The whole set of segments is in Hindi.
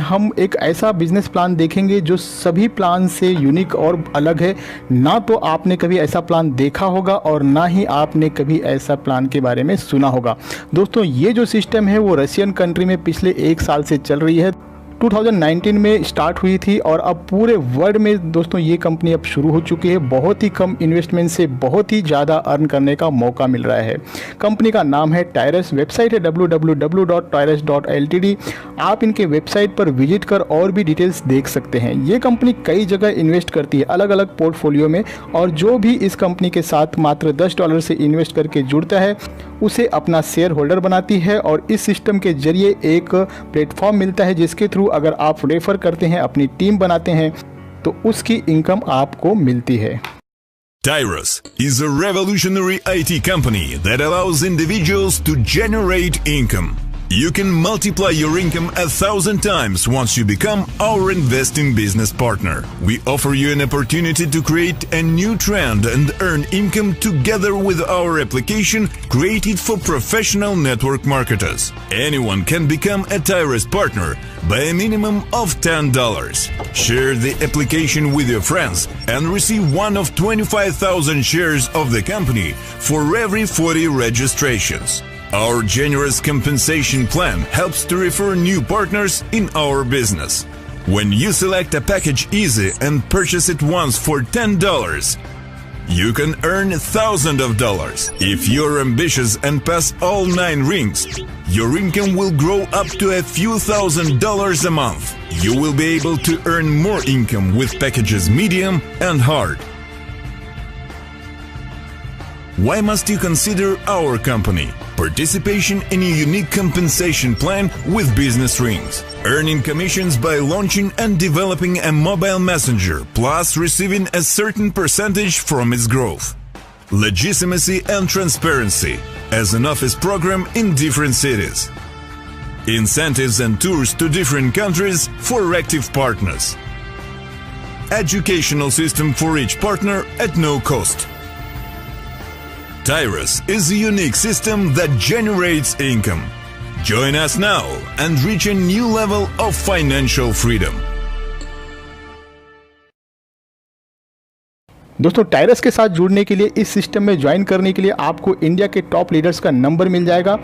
हम एक ऐसा बिजनेस प्लान देखेंगे जो सभी प्लान से यूनिक और अलग है। ना तो आपने कभी ऐसा प्लान देखा होगा और ना ही आपने कभी ऐसा प्लान के बारे में सुना होगा। दोस्तों ये जो सिस्टम है वो रशियन कंट्री में पिछले 1 साल से चल रही है। 2019 में स्टार्ट हुई थी और अब पूरे वर्ल्ड में दोस्तों ये कंपनी अब शुरू हो चुकी है। बहुत ही कम इन्वेस्टमेंट से बहुत ही ज़्यादा अर्न करने का मौका मिल रहा है। कंपनी का नाम है टायरस, वेबसाइट है www.tyrus.ltd। आप इनके वेबसाइट पर विजिट कर और भी डिटेल्स देख सकते हैं। ये कंपनी कई जगह इन्वेस्ट करती है अलग अलग पोर्टफोलियो में, और जो भी इस कंपनी के साथ मात्र $10 से इन्वेस्ट करके जुड़ता है उसे अपना शेयर होल्डर बनाती है। और इस सिस्टम के जरिए एक प्लेटफॉर्म मिलता है जिसके थ्रू अगर आप रेफर करते हैं, अपनी टीम बनाते हैं, तो उसकी इनकम आपको मिलती है। Tyrus is a revolutionary IT company that allows individuals to generate income. You can multiply your income 1,000 times once you become our investing business partner. We offer you an opportunity to create a new trend and earn income together with our application created for professional network marketers. Anyone can become a Tyrus partner by a minimum of $10. Share the application with your friends and receive one of 25,000 shares of the company for every 40 registrations. Our generous compensation plan helps to refer new partners in our business. When you select a package easy and purchase it once for $10, you can earn thousands of dollars. If you're ambitious and pass all 9 rings, your income will grow up to a few $1,000s a month. You will be able to earn more income with packages medium and hard. Why must you consider our company? Participation in a unique compensation plan with business rings. Earning commissions by launching and developing a mobile messenger, plus receiving a certain percentage from its growth. Legitimacy and transparency as an office program in different cities. Incentives and tours to different countries for active partners. Educational system for each partner at no cost. Tyrus is a unique system that generates income. Join us now and reach a new level of financial freedom. दोस्तों टायरस के साथ जुड़ने के लिए, इस सिस्टम में ज्वाइन करने के लिए आपको इंडिया के टॉप लीडर्स का नंबर मिल जाएगा।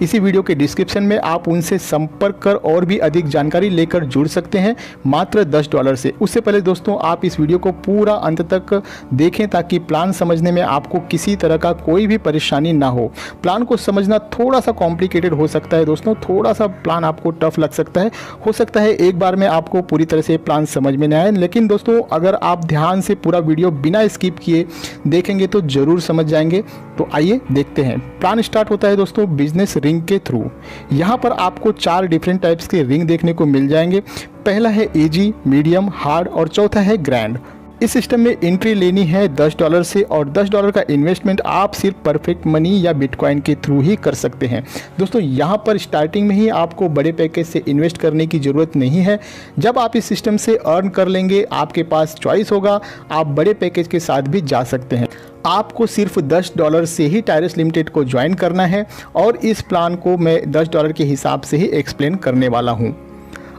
इसी वीडियो के डिस्क्रिप्शन में आप उनसे संपर्क कर और भी अधिक जानकारी लेकर जुड़ सकते हैं मात्र $10 से। उससे पहले दोस्तों आप इस वीडियो को पूरा अंत तक देखें ताकि प्लान समझने में आपको किसी तरह का कोई भी परेशानी ना हो। प्लान को समझना थोड़ा सा कॉम्प्लिकेटेड हो सकता है दोस्तों, थोड़ा सा प्लान आपको टफ लग सकता है। हो सकता है एक बार में आपको पूरी तरह से प्लान समझ में न आए, लेकिन दोस्तों अगर आप ध्यान से पूरा वीडियो बिना स्किप किए देखेंगे तो ज़रूर समझ जाएंगे। तो आइए देखते हैं। प्लान स्टार्ट होता है दोस्तों बिजनेस रिंग के थ्रू। यहाँ पर आपको 4 डिफरेंट टाइप्स के रिंग देखने को मिल जाएंगे। पहला है इजी, मीडियम, हार्ड और चौथा है ग्रैंड। इस सिस्टम में एंट्री लेनी है $10 से और $10 का इन्वेस्टमेंट आप सिर्फ परफेक्ट मनी या बिटकॉइन के थ्रू ही कर सकते हैं। दोस्तों यहाँ पर स्टार्टिंग में ही आपको बड़े पैकेज से इन्वेस्ट करने की ज़रूरत नहीं है। जब आप इस सिस्टम से अर्न कर लेंगे आपके पास चॉइस होगा, आप बड़े पैकेज के साथ भी जा सकते हैं। आपको सिर्फ $10 से ही टायरस लिमिटेड को ज्वाइन करना है और इस प्लान को मैं $10 के हिसाब से ही एक्सप्लेन करने वाला हूँ।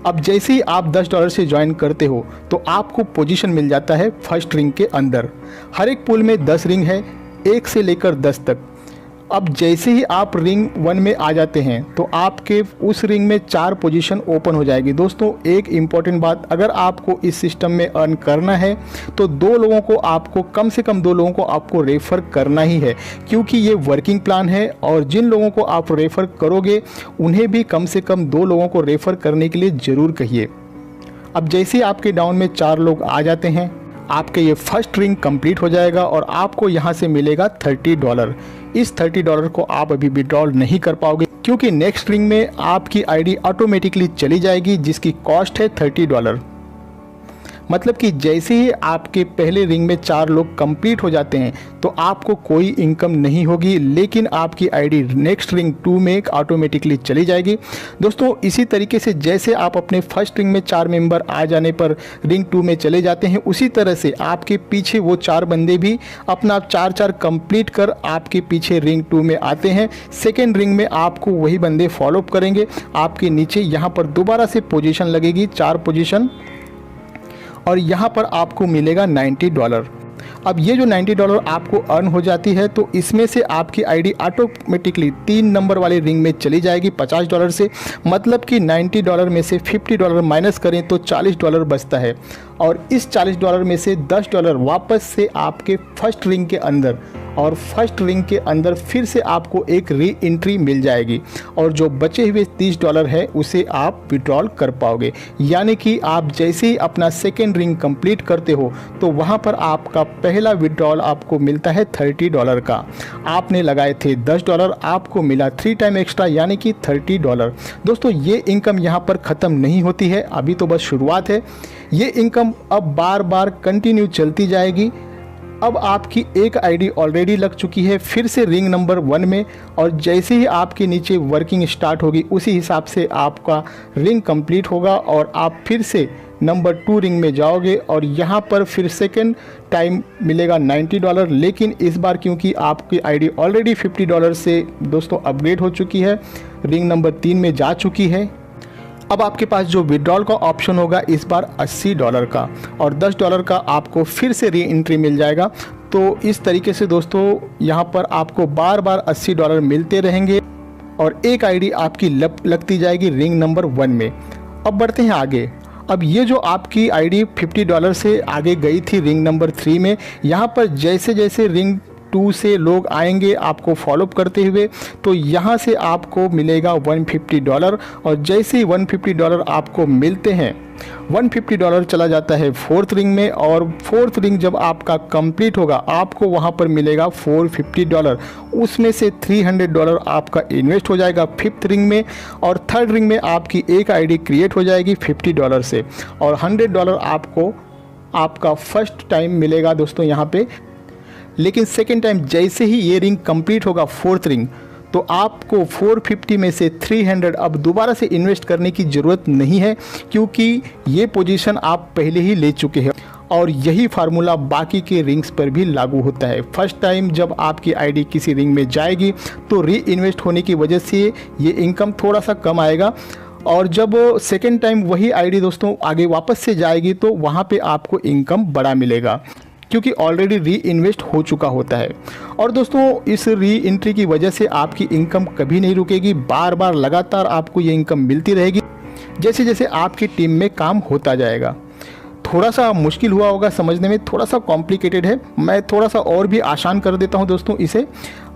अब जैसे ही आप $10 से ज्वाइन करते हो तो आपको पोजीशन मिल जाता है फर्स्ट रिंग के अंदर। हर एक पूल में 10 रिंग है, 1 से लेकर 10 तक। अब जैसे ही आप रिंग 1 में आ जाते हैं तो आपके उस रिंग में 4 पोजीशन ओपन हो जाएगी। दोस्तों एक इम्पॉर्टेंट बात, अगर आपको इस सिस्टम में अर्न करना है तो 2 लोगों को आपको, कम से कम 2 लोगों को आपको रेफ़र करना ही है, क्योंकि ये वर्किंग प्लान है और जिन लोगों को आप रेफ़र करोगे उन्हें भी कम से कम 2 लोगों को रेफ़र करने के लिए ज़रूर कहिए। अब जैसे ही आपके डाउन में 4 लोग आ जाते हैं आपके ये फर्स्ट रिंग कंप्लीट हो जाएगा और आपको यहाँ से मिलेगा $30। इस $30 को आप अभी विड्रॉल नहीं कर पाओगे क्योंकि नेक्स्ट रिंग में आपकी आईडी ऑटोमेटिकली चली जाएगी जिसकी कॉस्ट है $30। मतलब कि जैसे ही आपके पहले रिंग में 4 लोग कंप्लीट हो जाते हैं तो आपको कोई इनकम नहीं होगी, लेकिन आपकी आईडी नेक्स्ट रिंग 2 में ऑटोमेटिकली चली जाएगी। दोस्तों इसी तरीके से जैसे आप अपने फर्स्ट रिंग में 4 मेंबर आ जाने पर रिंग 2 में चले जाते हैं, उसी तरह से आपके पीछे वो 4 बंदे भी अपना 4-4 कंप्लीट कर आपके पीछे रिंग 2 में आते हैं। सेकेंड रिंग में आपको वही बंदे फॉलो अप करेंगे। आपके नीचे यहाँ पर दोबारा से पोजीशन लगेगी, 4 पोजीशन, और यहाँ पर आपको मिलेगा $90। अब ये जो $90 आपको अर्न हो जाती है तो इसमें से आपकी आईडी ऑटोमेटिकली 3 नंबर वाले रिंग में चली जाएगी $50 से। मतलब कि $90 में से $50 माइनस करें तो $40 बचता है, और इस $40 में से $10 वापस से आपके फर्स्ट रिंग के अंदर, और फर्स्ट रिंग के अंदर फिर से आपको एक री एंट्री मिल जाएगी, और जो बचे हुए $30 है उसे आप विड्रॉल कर पाओगे। यानी कि आप जैसे ही अपना सेकेंड रिंग कंप्लीट करते हो तो वहाँ पर आपका पहला विड्रॉल आपको मिलता है $30 का। आपने लगाए थे $10, आपको मिला 3 टाइम एक्स्ट्रा यानी कि $30। दोस्तों ये इनकम यहाँ पर ख़त्म नहीं होती है, अभी तो बस शुरुआत है। ये इनकम अब बार बार कंटिन्यू चलती जाएगी। अब आपकी एक आईडी ऑलरेडी लग चुकी है फिर से रिंग नंबर 1 में, और जैसे ही आपके नीचे वर्किंग स्टार्ट होगी उसी हिसाब से आपका रिंग कंप्लीट होगा और आप फिर से नंबर 2 रिंग में जाओगे, और यहाँ पर फिर सेकेंड टाइम मिलेगा $90। लेकिन इस बार क्योंकि आपकी आईडी ऑलरेडी $50 से दोस्तों अपग्रेड हो चुकी है, रिंग नंबर 3 में जा चुकी है, अब आपके पास जो विड्रॉल का ऑप्शन होगा इस बार $80 का, और $10 का आपको फिर से री एंट्री मिल जाएगा। तो इस तरीके से दोस्तों यहाँ पर आपको बार बार $80 मिलते रहेंगे, और एक आईडी आपकी लगती जाएगी रिंग नंबर 1 में। अब बढ़ते हैं आगे। अब ये जो आपकी आईडी $50 से आगे गई थी रिंग नंबर 3 में, यहाँ पर जैसे जैसे रिंग 2 से लोग आएंगे आपको फॉलोअप करते हुए, तो यहाँ से आपको मिलेगा $150, और जैसे ही $150 आपको मिलते हैं, $150 चला जाता है 4th रिंग में, और 4th रिंग जब आपका कंप्लीट होगा आपको वहाँ पर मिलेगा $450। उसमें से $300 आपका इन्वेस्ट हो जाएगा 5th रिंग में, और 3rd रिंग में आपकी एक आईडी क्रिएट हो जाएगी $50 से, और $100 आपको आपका फर्स्ट टाइम मिलेगा दोस्तों यहाँ पे। लेकिन सेकेंड टाइम जैसे ही ये रिंग कंप्लीट होगा 4th रिंग, तो आपको 450 में से 300 अब दोबारा से इन्वेस्ट करने की ज़रूरत नहीं है, क्योंकि ये पोजीशन आप पहले ही ले चुके हैं, और यही फार्मूला बाकी के रिंग्स पर भी लागू होता है। फर्स्ट टाइम जब आपकी आईडी किसी रिंग में जाएगी तो री इन्वेस्ट होने की वजह से ये इनकम थोड़ा सा कम आएगा, और जब सेकेंड टाइम वही आईडी दोस्तों आगे वापस से जाएगी तो वहाँ पे आपको इनकम बड़ा मिलेगा, क्योंकि ऑलरेडी री इन्वेस्ट हो चुका होता है। और दोस्तों इस री एंट्री की वजह से आपकी इनकम कभी नहीं रुकेगी, बार बार लगातार आपको ये इनकम मिलती रहेगी जैसे जैसे आपकी टीम में काम होता जाएगा। थोड़ा सा मुश्किल हुआ होगा समझने में, थोड़ा सा कॉम्प्लिकेटेड है, मैं थोड़ा सा और भी आसान कर देता हूँ दोस्तों इसे।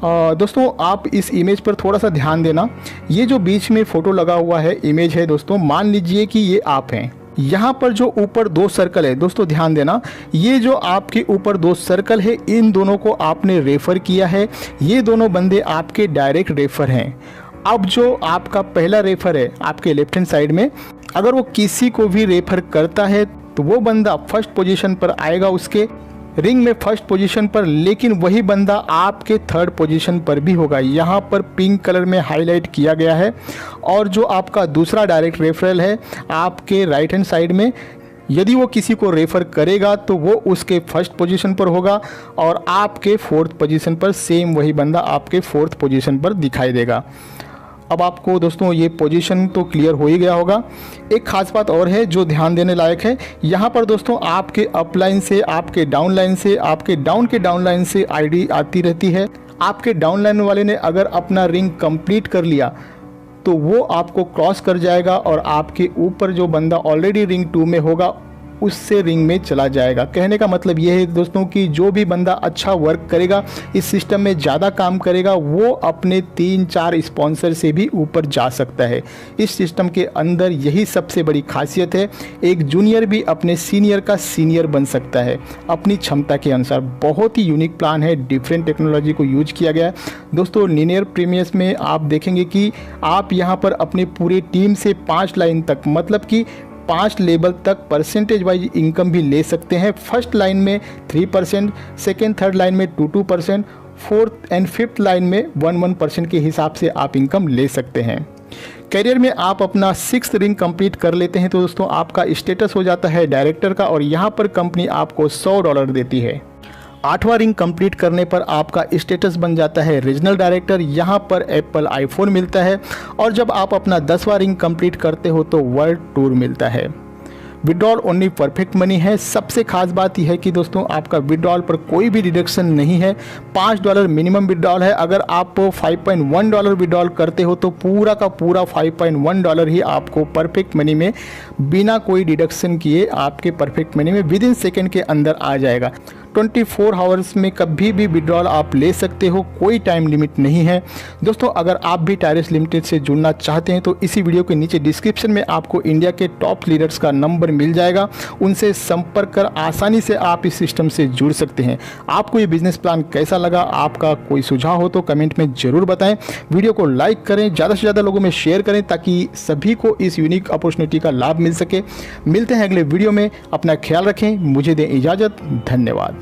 दोस्तों आप इस इमेज पर थोड़ा सा ध्यान देना। ये जो बीच में फ़ोटो लगा हुआ है इमेज है दोस्तों, मान लीजिए कि ये आप हैं। यहाँ पर जो ऊपर 2 सर्कल है दोस्तों ध्यान देना, ये जो आपके ऊपर 2 सर्कल है इन दोनों को आपने रेफ़र किया है, ये दोनों बंदे आपके डायरेक्ट रेफ़र हैं। अब जो आपका पहला रेफ़र है आपके लेफ्ट हैंड साइड में, अगर वो किसी को भी रेफ़र करता है तो वो बंदा फर्स्ट पोजीशन पर आएगा उसके रिंग में फर्स्ट पोजीशन पर, लेकिन वही बंदा आपके 3rd पोजीशन पर भी होगा। यहाँ पर पिंक कलर में हाईलाइट किया गया है। और जो आपका दूसरा डायरेक्ट रेफरल है आपके राइट हैंड साइड में, यदि वो किसी को रेफ़र करेगा तो वो उसके फर्स्ट पोजीशन पर होगा, और आपके 4th पोजीशन पर सेम वही बंदा आपके 4th पोजीशन पर दिखाई देगा। अब आपको दोस्तों ये पोजीशन तो क्लियर हो ही गया होगा। एक ख़ास बात और है जो ध्यान देने लायक है, यहाँ पर दोस्तों आपके अपलाइन से, आपके डाउन लाइन से, आपके डाउन के डाउन लाइन से आईडी आती रहती है। आपके डाउन लाइन वाले ने अगर अपना रिंग कंप्लीट कर लिया तो वो आपको क्रॉस कर जाएगा, और आपके ऊपर जो बंदा ऑलरेडी रिंग 2 में होगा उससे रिंग में चला जाएगा। कहने का मतलब ये है दोस्तों कि जो भी बंदा अच्छा वर्क करेगा, इस सिस्टम में ज़्यादा काम करेगा, वो अपने 3-4 स्पॉन्सर से भी ऊपर जा सकता है। इस सिस्टम के अंदर यही सबसे बड़ी खासियत है, एक जूनियर भी अपने सीनियर का सीनियर बन सकता है अपनी क्षमता के अनुसार। बहुत ही यूनिक प्लान है, डिफरेंट टेक्नोलॉजी को यूज किया गया है दोस्तों। लीनियर प्रीमियस में आप देखेंगे कि आप यहाँ पर अपने पूरे टीम से 5 लाइन तक, मतलब कि 5 लेवल तक परसेंटेज वाइज इनकम भी ले सकते हैं। फर्स्ट लाइन में 3%, सेकेंड थर्ड लाइन में 2% 4th एंड 5th लाइन में 1% के हिसाब से आप इनकम ले सकते हैं। करियर में आप अपना 6th रिंग कंप्लीट कर लेते हैं तो दोस्तों आपका स्टेटस हो जाता है डायरेक्टर का और यहाँ पर कंपनी आपको $100 देती है। 8वां रिंग कंप्लीट करने पर आपका स्टेटस बन जाता है रीजनल डायरेक्टर, यहाँ पर एप्पल आईफोन मिलता है और जब आप अपना 10वां रिंग कंप्लीट करते हो तो वर्ल्ड टूर मिलता है। विड्रॉल ओनली परफेक्ट मनी है। सबसे खास बात यह है कि दोस्तों आपका विड्रॉल पर कोई भी डिडक्शन नहीं है। $5 मिनिमम विड्रॉल है। अगर आप $5.1 विड्रॉल करते हो तो पूरा का पूरा $5.1 ही आपको परफेक्ट मनी में बिना कोई डिडक्शन किए आपके परफेक्ट मनी में विद इन सेकेंड के अंदर आ जाएगा। 24 आवर्स में कभी भी विड्रॉल आप ले सकते हो, कोई टाइम लिमिट नहीं है। दोस्तों अगर आप भी टायरस लिमिटेड से जुड़ना चाहते हैं तो इसी वीडियो के नीचे डिस्क्रिप्शन में आपको इंडिया के टॉप लीडर्स का नंबर मिल जाएगा, उनसे संपर्क कर आसानी से आप इस सिस्टम से जुड़ सकते हैं। आपको ये बिजनेस प्लान कैसा लगा, आपका कोई सुझाव हो तो कमेंट में ज़रूर बताएं। वीडियो को लाइक करें, ज़्यादा से ज़्यादा लोगों में शेयर करें ताकि सभी को इस यूनिक अपॉर्चुनिटी का लाभ मिल सके। मिलते हैं अगले वीडियो में, अपना ख्याल रखें, मुझे दें इजाज़त, धन्यवाद।